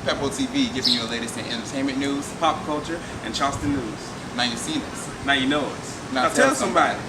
Peppo TV, giving you the latest in entertainment news, pop culture, and Charleston news. Now you've seen us. Now you know us. Now tell somebody.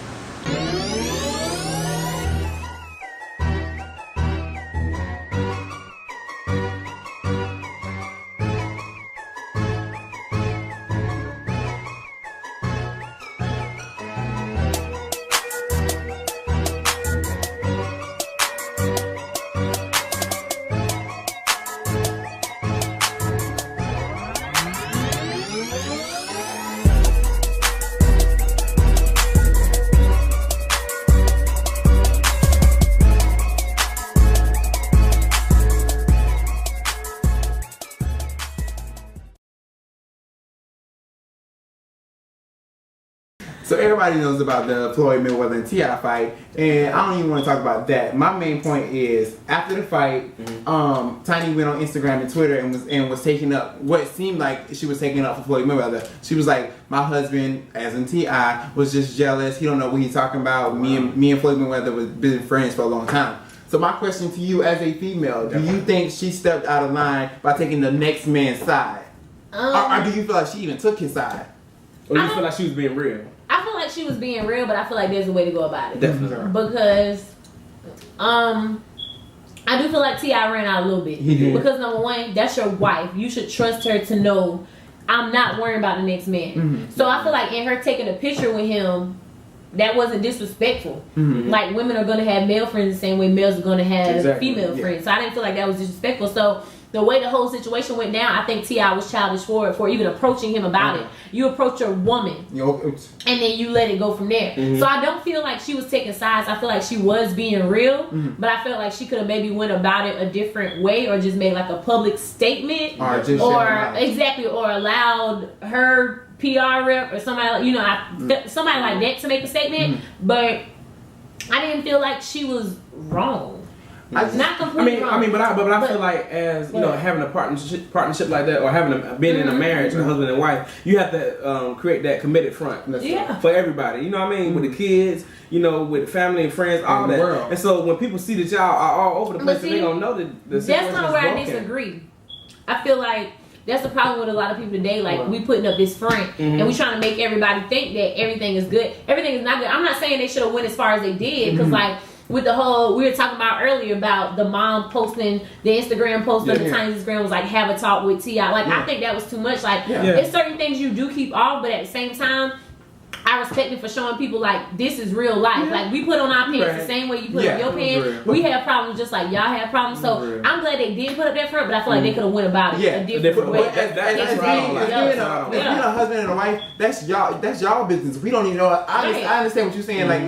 So everybody knows about the Floyd Mayweather and T.I. fight, and I don't even want to talk about that. My main point is, after the fight, Tiny went on Instagram and Twitter and was taking up what seemed like she was taking up for Floyd Mayweather. She was like, my husband, as in T.I., was just jealous. He don't know what he's talking about. Me and Floyd Mayweather was been friends for a long time. So my question to you as a female, do you think she stepped out of line by taking the next man's side? Or do you feel like she even took his side? Or do you feel like she was being real? I feel like she was being real, but I feel like there's a way to go about it. Definitely. Because, I do feel like T.I. ran out a little bit. He did. Because number one, that's your wife. You should trust her to know I'm not worrying about the next man. So I feel like in her taking a picture with him, that wasn't disrespectful. Like women are gonna have male friends the same way males are gonna have female friends. So I didn't feel like that was disrespectful. So the way the whole situation went down, I think T.I. was childish for even approaching him about it. You approach your woman, and then you let it go from there. So I don't feel like she was taking sides. I feel like she was being real, but I felt like she could have maybe went about it a different way, or just made like a public statement, or allowed her PR rep or somebody, somebody like that to make a statement. But I didn't feel like she was wrong. Not completely wrong. But I feel like as having a partnership like that, or being in a marriage, a husband and wife, you have to create that committed front for everybody. You know what I mean? With the kids, with family and friends, all that. And so when people see that y'all are all over the place, and they don't know that the situation that's kind of where I disagree. I feel like that's the problem with a lot of people today. Like, we putting up this front, and we trying to make everybody think that everything is good. Everything is not good. I'm not saying they should have went as far as they did, because with the whole, we were talking about earlier about the mom posting the Instagram post of the Tiny's Instagram was like, have a talk with T.I. Like, I think that was too much. Like, there's certain things you do keep off, but at the same time, I respect it for showing people like this is real life. Like, we put on our pants the same way you put on your pants. We have problems just like y'all have problems. So I'm glad they did put up that front, but I feel like they could have went about it a different way. That's right. Being a husband and a wife, that's y'all business. We don't even know. I understand what you're saying. Like,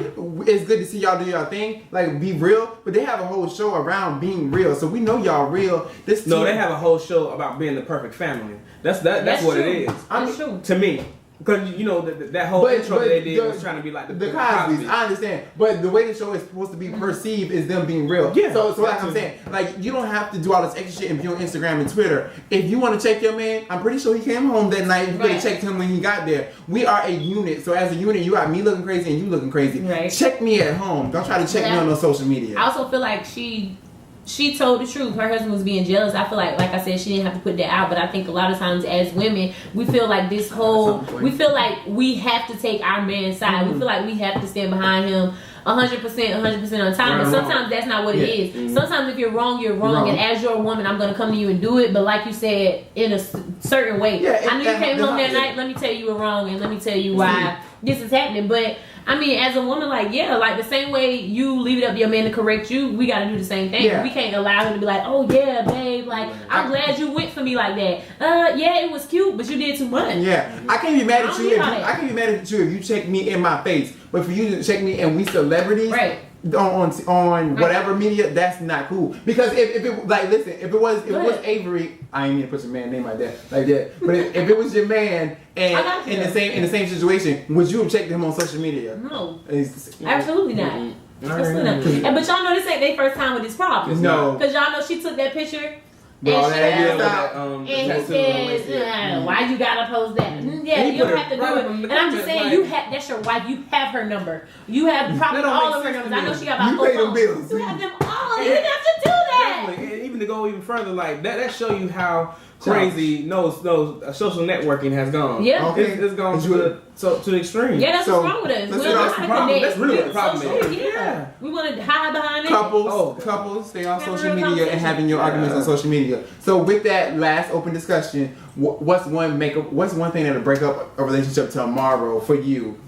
it's good to see y'all do y'all thing. Like, be real, but they have a whole show around being real, so we know y'all real. They have a whole show about being the perfect family. That's what it is. That's true. To me. Because that whole intro that they did was trying to be like the Cosby's. I understand, but the way the show is supposed to be perceived is them being real. Yeah. So like I'm saying, like, you don't have to do all this extra shit and be on Instagram and Twitter. If you want to check your man, I'm pretty sure he came home that night. You could have checked him when he got there. We are a unit, so as a unit, you got me looking crazy and you looking crazy. Right. Check me at home. Don't try to check me on no social media. I also feel like she told the truth. Her husband was being jealous. I feel like I said, she didn't have to put that out, but I think a lot of times as women, we feel like we feel like we have to take our man's side. We feel like we have to stand behind him 100% of the time. And sometimes that's not what it is. Sometimes if you're wrong, you're wrong. And as your woman, I'm going to come to you and do it. But like you said, in a certain way. I knew you came home that night. Let me tell you were wrong, and let me tell you why this is happening. But I mean, as a woman, like the same way you leave it up to your man to correct you, we got to do the same thing. We can't allow him to be like, oh yeah, babe, like, I'm glad you went for me like that. Yeah, it was cute, but you did too much. I can't be mad at you. I can be mad at you if you check me in my face, but for you to check me and we celebrities on whatever media, that's not cool. Because if it if it was Avery, I ain't mean to put your man name like that, but if it was your man and in the same situation, would you have checked him on social media? No, absolutely not. Absolutely not. But y'all know this ain't their first time with this problem. No, because y'all know she took that picture. And he says, why you gotta post that? Yeah, you don't have to do it. And I'm just saying, that's your wife. You have her number. You have probably all of her numbers. I know she got about 4 phones. You have them all. You didn't have to do that. Exactly. And even to go even further, like that show you how crazy social networking has gone. Yeah. Okay. It's gone to the extreme. Yeah, that's what's wrong with us. We don't know how to connect. That's really what the problem is. Yeah. We want to hide behind it. Couples stay on social media and having your arguments on social media. So with that last open discussion, what's one thing that'll break up a relationship tomorrow for you?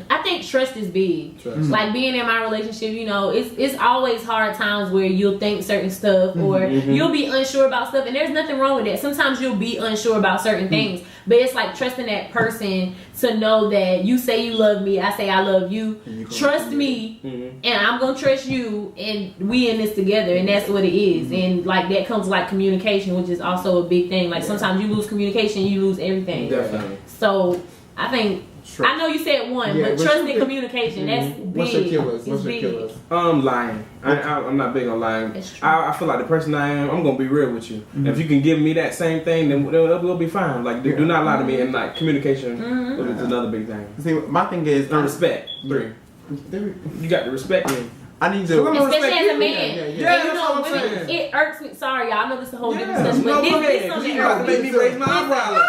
I think trust is big. Like being in my relationship, it's always hard times where you'll think certain stuff or you'll be unsure about stuff, and there's nothing wrong with that. Sometimes you'll be unsure about certain things, but it's like trusting that person to know that you say you love me, I say I love you. Trust me, and I'm gonna trust you, and we in this together, and that's what it is. And like that comes like communication, which is also a big thing. Like sometimes you lose communication, you lose everything. Definitely. So I think. Trust. I know you said one, but trust and communication, that's big. What's your killers? Lying. I'm not big on lying. I feel like the person I am, I'm going to be real with you. And if you can give me that same thing, then we'll be fine. Like, do not lie to me. And, like, communication is another big thing. See, my thing is... respect. 3. You got to respect me. I need to... Especially as a man. Yeah, that's what I'm saying. It irks me. Sorry, y'all. I know this is a whole different discussion, but this is something you got to make me raise my eyebrows.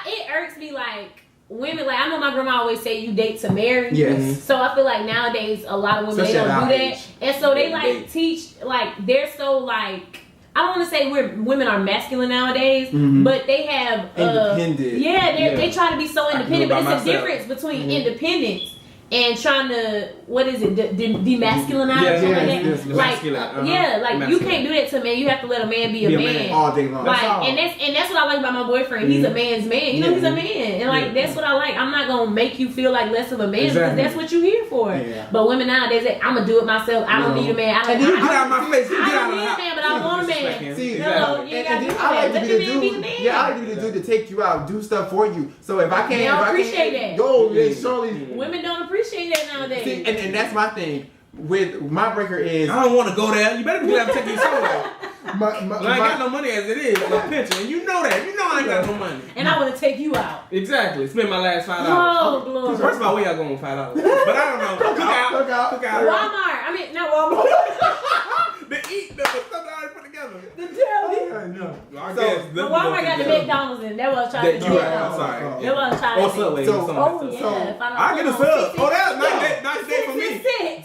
It irks me like women, like I know my grandma always say you date to marry. Yes. So I feel like nowadays a lot of women they don't do that. And so they like teach like they're so like I don't want to say women are masculine nowadays, but they have independent. They try to be so independent, but it's a difference between independence and trying to demasculinize like you can't do that to a man. You have to let a man be a man all day long. Like and that's what I like about my boyfriend. He's a man's man. He's a man, and like that's what I like. I'm not gonna make you feel like less of a man because that's what you're here for. But women nowadays, I'm gonna do it myself. I don't need a man. I don't need a man, but I want a man. See, hello, and I like to be the dude. Yeah, I like to be the dude to take you out, do stuff for you. So if I can't, women don't appreciate that nowadays. See, and that's my thing with my breaker is I don't want to go there. You better be able to take you somewhere. I ain't got no money as it is, no pension, and you know that. You know I ain't got no money. And I want to take you out. Exactly. Spend my last $5. Oh, Lord. First of all, where y'all going with $5? But I don't know. Cook out. Walmart. I mean, not Walmart. The stuff that I already put together. The deli. But Walmart got the McDonald's in. That was trying to do. Sorry. That was trying to do. Subway. So, I get a sub. Oh, that's a nice day for me.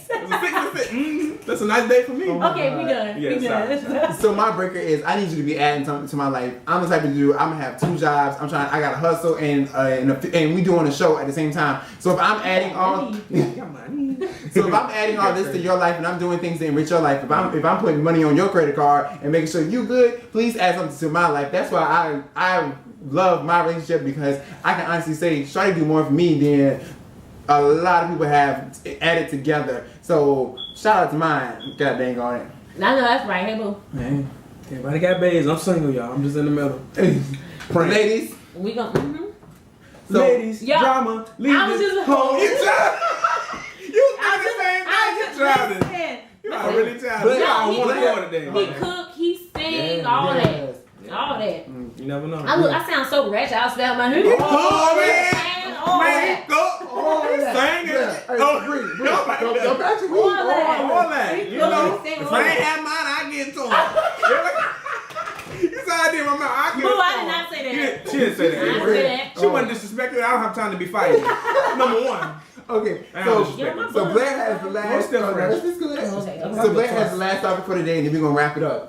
6 It's a 6 to 6. That's a nice day for me. Okay, we done. Yeah, we done. So my breaker is I need you to be adding something to my life. I'm the type of dude. I'm gonna have 2 jobs. I gotta hustle and we doing a show at the same time. So if I'm adding all this to your life and I'm doing things to enrich your life, if I'm putting money on your credit card and making sure you good, please add something to my life. That's why I love my relationship because I can honestly say Shawty do more for me than a lot of people have added together. So shout out to mine. God dang on it. I know that's right. Hey boo. Man, everybody got babes. I'm single, y'all. I'm just in the middle. Ladies. We gon' So, ladies, drama, leave I was this just home. You childish. You are really childish. No, I don't want to go today. He cook, he sing, all that. All that. You never know. I sound so ratchet. I was about my hair. Man, go. Sing it. All that. You know, if I ain't have mine, I get to him. You saw I did my mouth. I did not say that. She didn't say that. I didn't say that. She wasn't disrespectful. I don't have time to be fighting. Number 1. Okay, so Blair has the last. So Blair has the last topic for today, and then we're gonna wrap it up.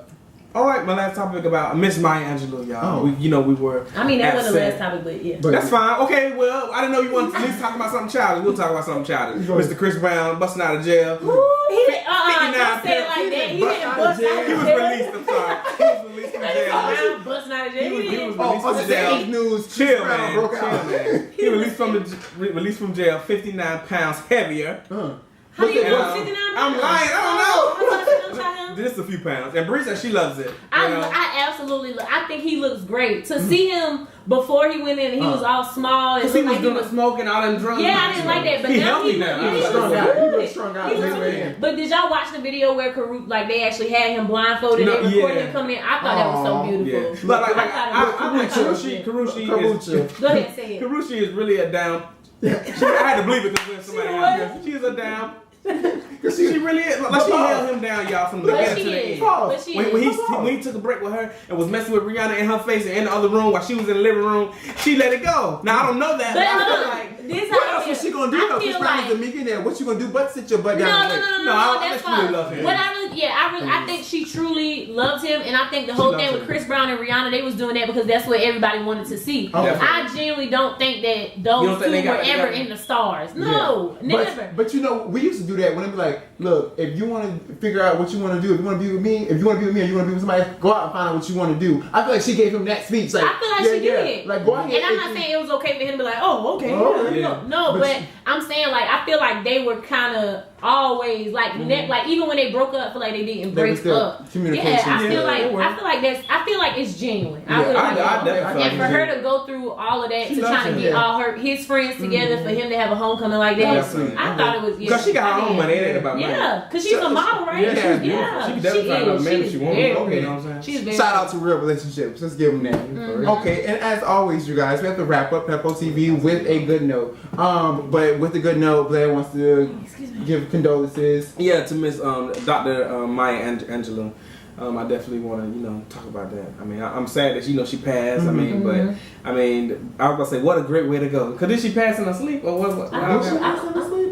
All right, my last topic about Miss Maya Angelou, y'all. We were. I mean, that wasn't the last topic, but yeah. That's fine. Okay, well, I didn't know you wanted to at least talk about something childish. We'll talk about something childish. Mr. Chris Brown busting out of jail. Don't say it like that. He didn't bust out of jail. He was released. I'm sorry. He was released from jail. Busting out of jail. He was released from jail. News. Chill, man. He released from jail 59 pounds heavier. How do you put 59 pounds? I'm lying. I don't know. Just a few pounds. And Bree said she loves it. I absolutely I think he looks great. To see him before he went in, he was all small. And he was doing smoking, all them drugs. Yeah, I didn't like that. But he now healthy now. He was strung out. But did y'all watch the video where they actually had him blindfolded and recorded him coming in? I thought that was so beautiful. Yeah. Like Karushi. Go ahead, say it. Karushi is really a down. I had to believe it because we're somebody else. She's a down Cause She really is. Like, she held him down, y'all, from the But beginning to the she end. is. But she When is. he took a break with her and was messing with Brianna in her face and in the other room while she was in the living room, she let it go. Now I don't know that, but I feel like this what how else I is feel. she gonna do? I Though feel Chris Brown is a millionaire. What you gonna do? But sit your butt down. I That's truly fine. love him. What I think she truly loved him, and I think the whole thing with Chris Brown and Rihanna, they was doing that because that's what everybody wanted to see. Okay. I genuinely don't think that those two were ever in the stars. No, never. But you know, we used to do that when it be like, look, if you want to figure out what you want to do, if you want to be with me, if you want to be with me, or you want to be with somebody, go out and find out what you want to do. I feel like she gave him that speech. Like, I feel like she did. Like, go ahead. And I'm not saying it was okay for him to be like, oh, okay. Yeah. No, but I'm saying like I feel like they were kind of always like like even when they broke up, I feel like they didn't break up. Communication. Yeah, I feel like it's genuine. I definitely. And for her to go through all of that to try to get all his friends together for him to have a homecoming like that, I thought it was because she got her own money. It ain't about money. Yeah, because she's a model, right? Yeah, she can definitely find a man if she wants. Okay, you know what I'm saying? She's very Shout out to Real Relationships. Let's give them that. Okay, and as always, you guys, we have to wrap up Peppo TV with a good note. But with a good note, Blair wants to give condolences. Yeah, to Miss Dr. Maya Angelou. I definitely want to, talk about that. I mean, I'm sad that she passed. I mean, but I mean, I was gonna say, what a great way to go. Cause did she pass in her sleep or what? I didn't hear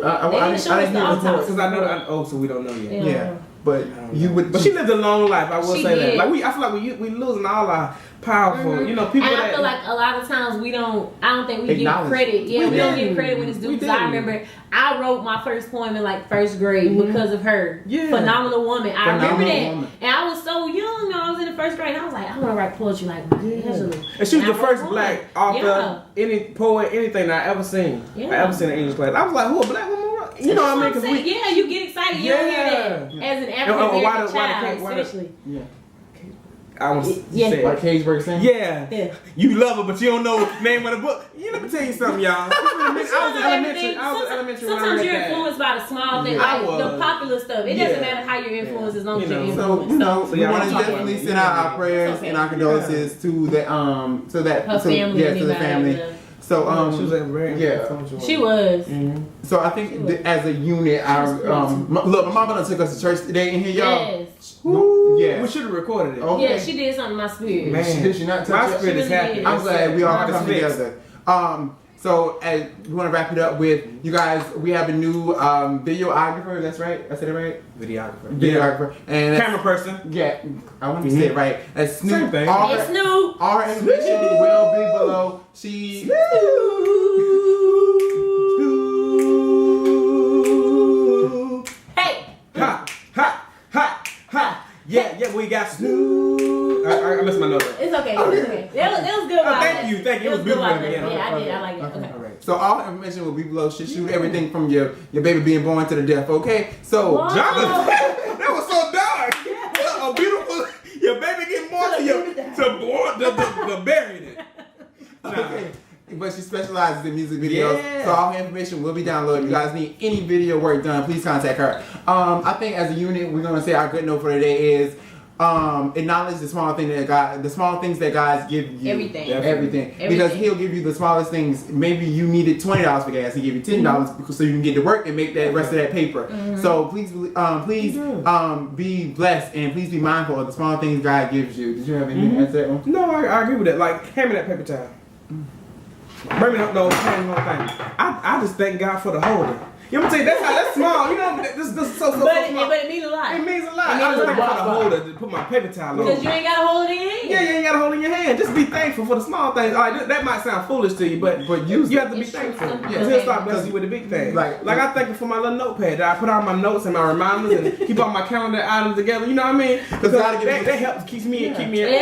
Because I know. So we don't know yet. Yeah. But you would. But she lived a long life. I will She say did. that. Like I feel like we losing all our powerful, people. And I that feel like a lot of times I don't think we give Acknowledge. credit. Yeah, we don't give credit when it's due. We Because I do. remember I wrote my first poem in like first grade because of her. Yeah. Phenomenal woman. I remember Phenomenal that. woman. And I was so young. I was in the first grade. And I was like, I want to write poetry like Maya Angelou. And she was the I first wrote black one. author, any poet, anything that I ever seen. Yeah. I ever seen in English class. I was like, who a black woman? You know what I mean? That's what I'm saying. Yeah, you get excited. You don't hear that as an African American child, especially. Yeah. I was Yeah. saying. Like Cageberg saying? Yeah. You love her, but you don't know the name of the book. Let me tell you something, y'all. I was in elementary. Sometimes you're influenced by the small things, I like was. the popular stuff. It doesn't matter how you're influenced as long as you're So influenced. we y'all want to talk definitely about it. send out our prayers Okay. and our condolences to the Her family, to the family. anybody. So she was very She was. So I think as a unit, our look, my mama done took us to church today in here, y'all. Yes. Yeah. We should have recorded it. Okay. Yeah, she did something to my spirit. Man. Did she not touch My it? spirit is She really happy. did. I'm glad we all It's come fixed. together. So as we want to wrap it up with you guys, we have a new videographer. That's right. I said it right. Videographer and Camera person. Yeah, I want to say it right. That's Snoop. Same thing. It's Snoop. Our information will be below. She. Hey. Ha. Yeah, we got Snoop. I missed my note. It's okay. It's okay. That was good. Thank you. It was beautiful. Yeah, I did. I like it. Okay. So all information will be below. She shoot everything from your baby being born to the death. Okay. So Wow. Jonathan, that was so dark. A beautiful. Your baby getting born to burying it. okay. But she specializes in music videos. Yeah. So all her information will be downloaded. If you guys need any video work done, please contact her. I think as a unit, we're gonna say our good note for today is acknowledge the small things that guys give you. Everything. Because he'll give you the smallest things. Maybe you needed $20 for gas, he give you $10 so you can get to work and make that rest of that paper. So please be blessed and please be mindful of the small things God gives you. Did you have anything to add to that one? No, I agree with that. Like, hand me that paper towel. Bring me up those hand whole thing. I just thank God for the holder. You know what I'm saying? That's small. You know, this is so small. But it means a lot. It means a lot. It means I just a thank God for the lot. holder to put my paper towel on. Because you ain't got to hold it in your hand. Yeah, you ain't got to hold it in your hand. Just be thankful for the small things. All right, that might sound foolish to you, but you have to be It's true. thankful. Sometimes Yeah, he'll start blessing you with the big things. Like I thank you for my little notepad that I put all my notes and my reminders and keep all my calendar items together. You know what I mean? Because that helps keep me in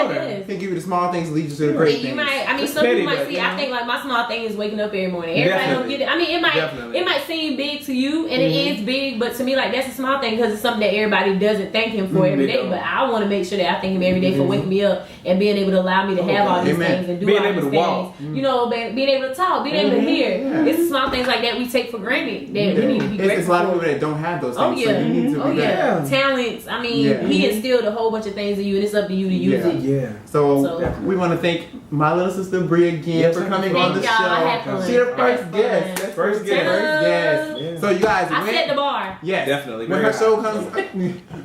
order. He'll give you the small things, lead you to the great things. Some people might see. I think like my small thing is waking up every morning. Everybody don't get it. I mean, it might seem big to you, and it is big, but to me, like that's a small thing because it's something that everybody doesn't thank him for every day. But I want to make sure that I thank him every day for waking me up and being able to allow me to have all these things and do being all able these to walk. things. You know, being able to talk, being able to hear. It's the small things like that we take for granted that we need to be grateful It's a lot of for. people that don't have those things. Oh yeah, So you need to be talents. I mean, he instilled a whole bunch of things in you, and it's up to you to use it. Yeah. So we want to thank my little sister Bria again for coming on the show. Thank y'all. She's the first guest. First guest. Yeah. So you guys, I set the bar. Yes, Definitely. When her show comes,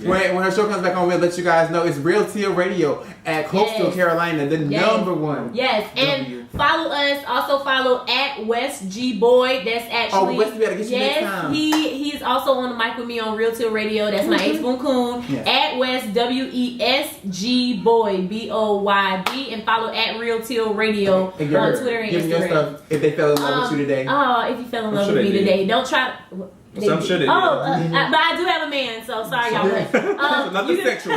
when her show comes back on, we'll let you guys know it's Real Teal Radio at Coastal Carolina, the number one. Yes, and follow us. Also follow at Wesboyd. That's actually. Oh, Wesley, better get you next time. He's also on the mic with me on Real Teal Radio. That's my ex-boon coon. Yes. At West WESG Boyd BOYD, and follow at Real Teal Radio on Twitter and Give me your Instagram. stuff if they fell in love with you today. Oh, if you fell in love with me today, don't try. I'm sure they did. But I do have a man, so sorry y'all. Nothing sexual.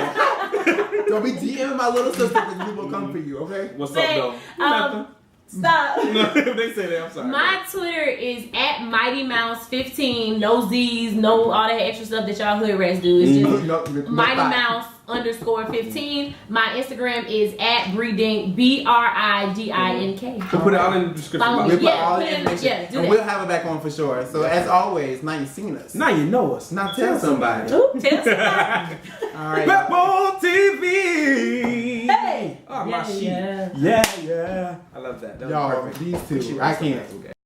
Don't be DMing my little sister because we will come for you, okay? What's up, though? Stop. No, if they say that, I'm sorry. My Twitter is at Mighty Mouse 15. No Z's, no all that extra stuff that y'all hood rats do. It's just Mighty Mouse _15. My Instagram is at bridink BRIDINK. We'll put it all in the description box. We'll put all the information. Yeah, do and that. we'll have it back on for sure. So as always, now you've seen us. Now you know us. Now tell somebody. Ooh, tell somebody. All right. Pitbull TV. Hey. Oh, my shit. Yeah. Yeah. I love that. That was Y'all, perfect. these two, She I writes can't. something.